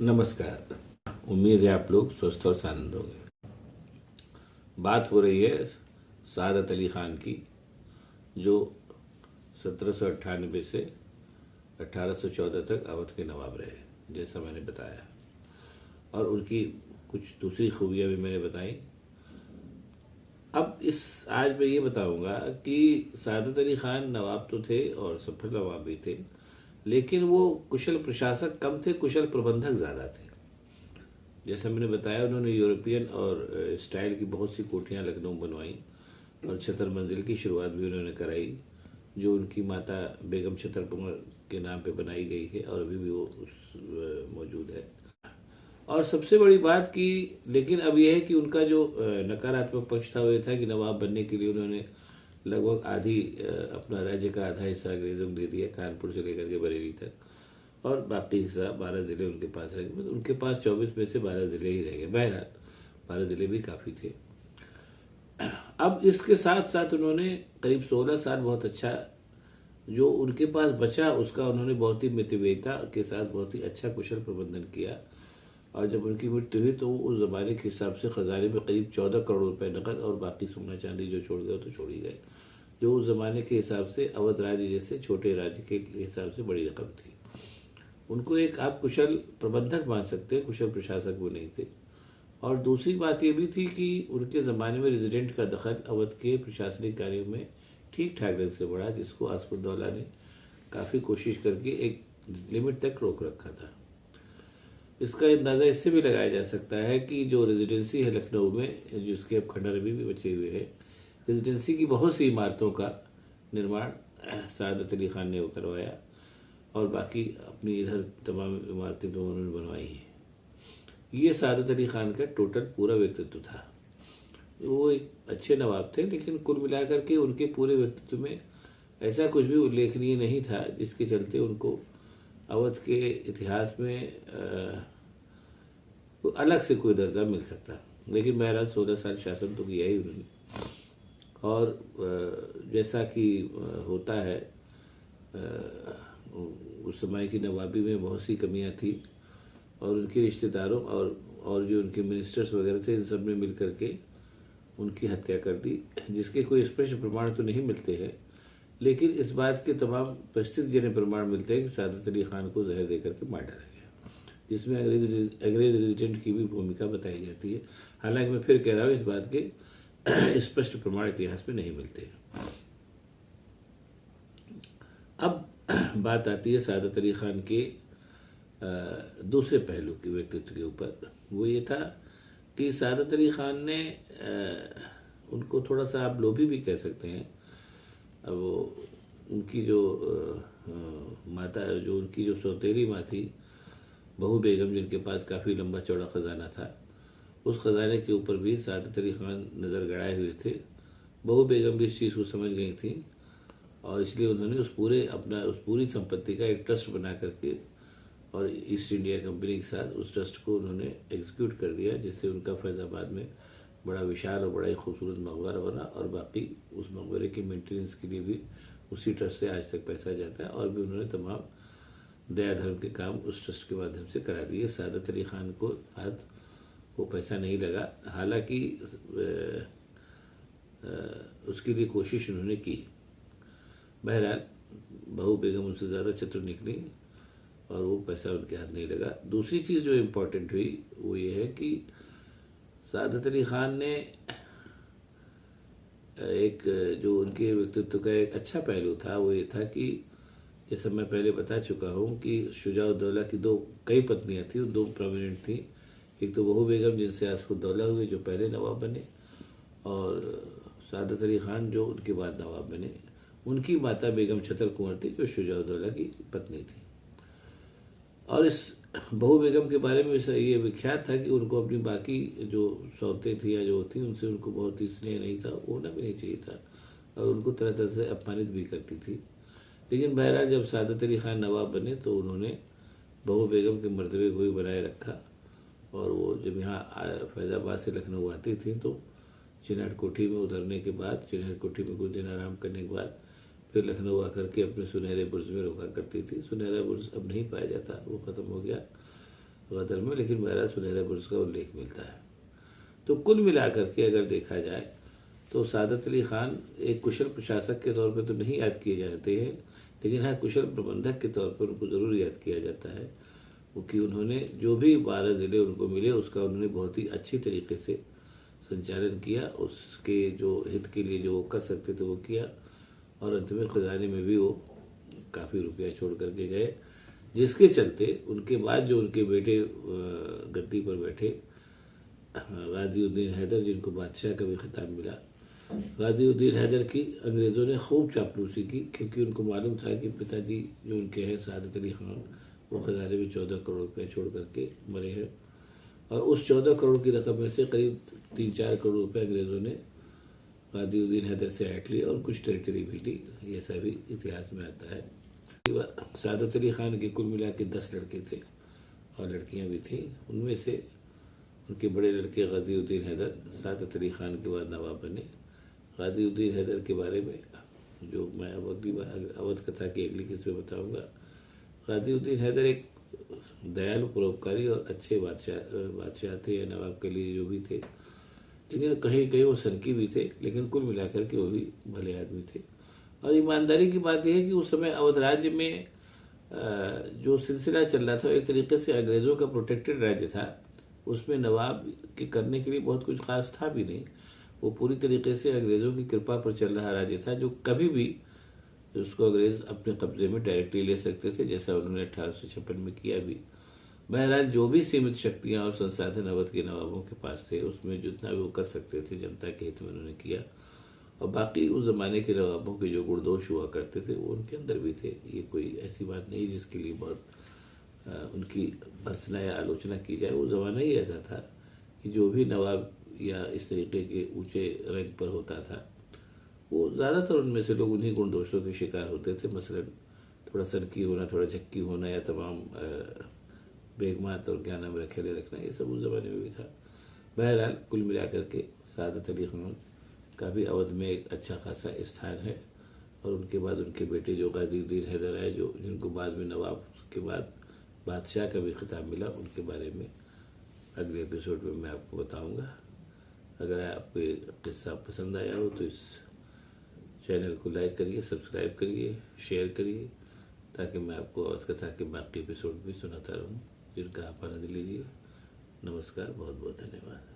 नमस्कार। उम्मीद है आप लोग स्वस्थ और आनंद होंगे। बात हो रही है सादत अली ख़ान की, जो 1798 से 1814 तक अवध के नवाब रहे, जैसा मैंने बताया। और उनकी कुछ दूसरी खूबियाँ भी मैंने बताई। अब आज मैं ये बताऊंगा कि सादत अली ख़ान नवाब तो थे और सफल नवाब भी थे, लेकिन वो कुशल प्रशासक कम थे, कुशल प्रबंधक ज़्यादा थे। जैसा मैंने बताया, उन्होंने यूरोपियन और स्टाइल की बहुत सी कोठियाँ लखनऊ बनवाई और छतर मंजिल की शुरुआत भी उन्होंने कराई, जो उनकी माता बेगम छतरपुर के नाम पे बनाई गई है और अभी भी वो मौजूद है। और सबसे बड़ी बात कि लेकिन अब यह है कि उनका जो नकारात्मक पक्ष था वो ये था कि नवाब बनने के लिए उन्होंने लगभग आधी अपना राज्य का आधा हिस्सा अंग्रेज़ों को दे दिया, कानपुर से लेकर के बरेली तक, और बाकी हिस्सा 12 ज़िले उनके पास रह गए। उनके पास 24 में से 12 ज़िले ही रह गए। बहरहाल 12 ज़िले भी काफ़ी थे। अब इसके साथ साथ उन्होंने करीब 16 साल बहुत अच्छा, जो उनके पास बचा उसका उन्होंने बहुत ही मितव्ययिता के साथ बहुत ही अच्छा कुशल प्रबंधन किया। और जब उनकी मृत्यु हुई तो वो उस ज़माने के हिसाब से ख़जाने में करीब 14 करोड़ रुपए नकद और बाकी सोना चांदी जो छोड़ गए तो छोड़ ही गए, जो उस ज़माने के हिसाब से अवध राज्य जैसे छोटे राज्य के हिसाब से बड़ी रकम थी। उनको एक आप कुशल प्रबंधक मान सकते हैं, कुशल प्रशासक वो नहीं थे। और दूसरी बात ये भी थी कि उनके ज़माने में रेजिडेंट का दखल अवध के प्रशासनिक कार्यों में ठीक ठाक ढंग से बढ़ा, जिसको आसफुद्दौला ने काफ़ी कोशिश करके एक लिमिट तक रोक रखा था। इसका अंदाज़ा इससे भी लगाया जा सकता है कि जो रेजिडेंसी है लखनऊ में, जिसके अब खंडर अभी भी बचे हुए हैं, रेजिडेंसी की बहुत सी इमारतों का निर्माण सादत अली ख़ान ने करवाया और बाकी अपनी इधर तमाम इमारतें तो उन्होंने बनवाई हैं। ये सादत अली ख़ान का टोटल पूरा व्यक्तित्व था। वो एक अच्छे नवाब थे, लेकिन कुल मिलाकर के उनके पूरे व्यक्तित्व में ऐसा कुछ भी उल्लेखनीय नहीं था जिसके चलते उनको अवध के इतिहास में अलग से कोई दर्जा मिल सकता। लेकिन बहरहाल 16 साल शासन तो किया ही उन्होंने। और जैसा कि होता है, उस समय की नवाबी में बहुत सी कमियां थी और उनके रिश्तेदारों और जो उनके मिनिस्टर्स वगैरह थे, इन सब ने मिल करके उनकी हत्या कर दी, जिसके कोई स्पष्ट प्रमाण तो नहीं मिलते हैं, लेकिन इस बात के तमाम परिस्थितिजन्य प्रमाण मिलते हैं कि सादत अली ख़ान को जहर देकर के मार डाला गया, जिसमें अंग्रेज रेजिडेंट की भी भूमिका बताई जाती है। हालांकि मैं फिर कह रहा हूँ, इस बात के स्पष्ट प्रमाण इतिहास में नहीं मिलते हैं। अब बात आती है सादत अली ख़ान के दूसरे पहलू के व्यक्तित्व के ऊपर। वो ये था कि सादत अली ख़ान ने उनको थोड़ा सा आप लोभी भी कह सकते हैं। अब वो उनकी जो माता, जो उनकी जो सौतेली माँ थी बहू बेगम, जिनके पास काफ़ी लंबा चौड़ा ख़जाना था, उस ख़जाने के ऊपर भी सादत अली ख़ान नज़र गड़ाए हुए थे। बहू बेगम भी इस चीज़ को समझ गई थी और इसलिए उन्होंने उस पूरी संपत्ति का एक ट्रस्ट बना करके और ईस्ट इंडिया कंपनी के साथ उस ट्रस्ट को उन्होंने एग्जीक्यूट कर दिया, जिससे उनका फैज़ाबाद में बड़ा विशाल और बड़ा ही खूबसूरत मकबरा बना। और बाकी उस मकबरे की मेंटेनेंस के लिए भी उसी ट्रस्ट से आज तक पैसा जाता है और भी उन्होंने तमाम दया धर्म के काम उस ट्रस्ट के माध्यम से करा दिए। सादत अली ख़ान को हाथ वो पैसा नहीं लगा, हालांकि उसके लिए कोशिश उन्होंने की। बहरहाल बहू बेगम उनसे ज़्यादा चतुर निकली और वो पैसा उनके हाथ नहीं लगा। दूसरी चीज़ जो इम्पोर्टेंट हुई वो ये है कि सादत अली ख़ान ने एक, जो उनके व्यक्तित्व का एक अच्छा पहलू था वो ये था कि जैसे मैं पहले बता चुका हूँ कि शुजा-उद-दौला की कई पत्नियाँ थीं, दो प्रोमिनेंट थीं। एक तो बहू बेगम, जिनसे आसफुद्दौला हुए, जो पहले नवाब बने, और सादत अली ख़ान जो उनके बाद नवाब बने। उनकी माता बेगम छतर कुंवर थी, जो शुजा-उद-दौला की पत्नी थी। और इस बहू बेगम के बारे में ये विख्यात था कि उनको अपनी बाकी जो सौतें थी या जो थी उनसे उनको बहुत ही स्नेह नहीं था, होना भी नहीं चाहिए था, और उनको तरह तरह से अपमानित भी करती थी। लेकिन बहरहाल जब सादत अली ख़ान नवाब बने तो उन्होंने बहू बेगम के मर्तबे को भी बनाए रखा। और वो जब यहाँ फैज़ाबाद से लखनऊ आती थी तो चिनाट कोठी में उतरने के बाद, चिनाट कोठी में कुछ दिन आराम करने के बाद फिर लखनऊ आकर के अपने सुनहरे बुर्ज में रोका करती थी। सुनहरा बुर्ज अब नहीं पाया जाता, वो ख़त्म हो गया। गदर में, लेकिन बहरहाल सुनहरे बुर्ज का उल्लेख मिलता है। तो कुल मिलाकर के अगर देखा जाए तो सादत अली खान एक कुशल प्रशासक के तौर पर तो नहीं याद किए जाते हैं, लेकिन हाँ कुशल प्रबंधक के तौर पर उनको ज़रूर याद किया जाता है, क्योंकि उन्होंने जो भी 12 ज़िले उनको मिले उसका उन्होंने बहुत ही अच्छी तरीके से संचालन किया, उसके जो हित के लिए जो वो कर सकते थे वो किया, और अंत में खजाने में भी वो काफ़ी रुपया छोड़ करके गए, जिसके चलते उनके बाद जो उनके बेटे गद्दी पर बैठे गाज़ीउद्दीन हैदर, जिनको बादशाह का भी खिताब मिला, गाज़ीउद्दीन हैदर की अंग्रेज़ों ने खूब चापलूसी की, क्योंकि उनको मालूम था कि पिताजी जो उनके हैं सादत अली खान, वो खजाने में 14 करोड़ रुपये छोड़ करके मरे हैं, और उस 14 करोड़ की रकम में से करीब 3-4 करोड़ रुपये अंग्रेज़ों ने गाज़ीउद्दीन हैदर से ऐंठ ली और कुछ टेरिटरी भी ली, ऐसा भी इतिहास में आता है। सादत अली खान के कुल मिला के 10 लड़के थे और लड़कियां भी थीं। उनमें से उनके बड़े लड़के गाज़ीउद्दीन हैदर सादत अली खान के बाद नवाब बने। गाज़ीउद्दीन हैदर के बारे में जो मैं अब अगली बार अवध कथा की अगली किस्त में बताऊँगा। गाज़ीउद्दीन हैदर एक दयालु, परोपकारी और अच्छे बादशाह थे या नवाब के लिए जो भी थे, लेकिन कहीं कहीं वो सनकी भी थे, लेकिन कुल मिलाकर के वो भी भले आदमी थे। और ईमानदारी की बात यह है कि उस समय अवध राज्य में जो सिलसिला चल रहा था एक तरीके से अंग्रेज़ों का प्रोटेक्टेड राज्य था, उसमें नवाब के करने के लिए बहुत कुछ खास था भी नहीं, वो पूरी तरीके से अंग्रेज़ों की कृपा पर चल रहा राज्य था, जो कभी भी उसको अंग्रेज़ अपने कब्जे में डायरेक्टली ले सकते थे, जैसा उन्होंने 1856 में किया भी। बहरहाल जो भी सीमित शक्तियाँ और संसाधन अवध के नवाबों के पास थे, उसमें जितना भी वो कर सकते थे जनता के हित में उन्होंने किया, और बाकी उस ज़माने के नवाबों के जो गुणदोष हुआ करते थे वो उनके अंदर भी थे। ये कोई ऐसी बात नहीं जिसके लिए बहुत उनकी भर्त्सना या आलोचना की जाए। वो ज़माना ही ऐसा था कि जो भी नवाब या इस तरीके के ऊंचे रैंक पर होता था, वो ज़्यादातर उनमें से लोग उन्हीं गुण दोषों के शिकार होते थे। मसलन थोड़ा सनकी होना, थोड़ा झक्की होना, या तमाम बेगमात और क्या नाम रखेले रखना, ये सब उस ज़माने में भी था। बहरहाल कुल मिलाकर के सादत अली खान का भी अवध में एक अच्छा खासा स्थान है, और उनके बाद उनके बेटे जो गाज़ीउद्दीन हैदर आए, जो जिनको बाद में नवाब के बाद बादशाह का भी खिताब मिला, उनके बारे में अगले एपिसोड में मैं आपको बताऊंगा। अगर आपको ये किस्सा पसंद आया हो तो इस चैनल को लाइक करिए, सब्सक्राइब करिए, शेयर करिए, ताकि मैं आपको अवध कथा के बाकी एपिसोड भी सुनाता रहूं, जिनका आप आनंद लीजिए। नमस्कार, बहुत बहुत धन्यवाद।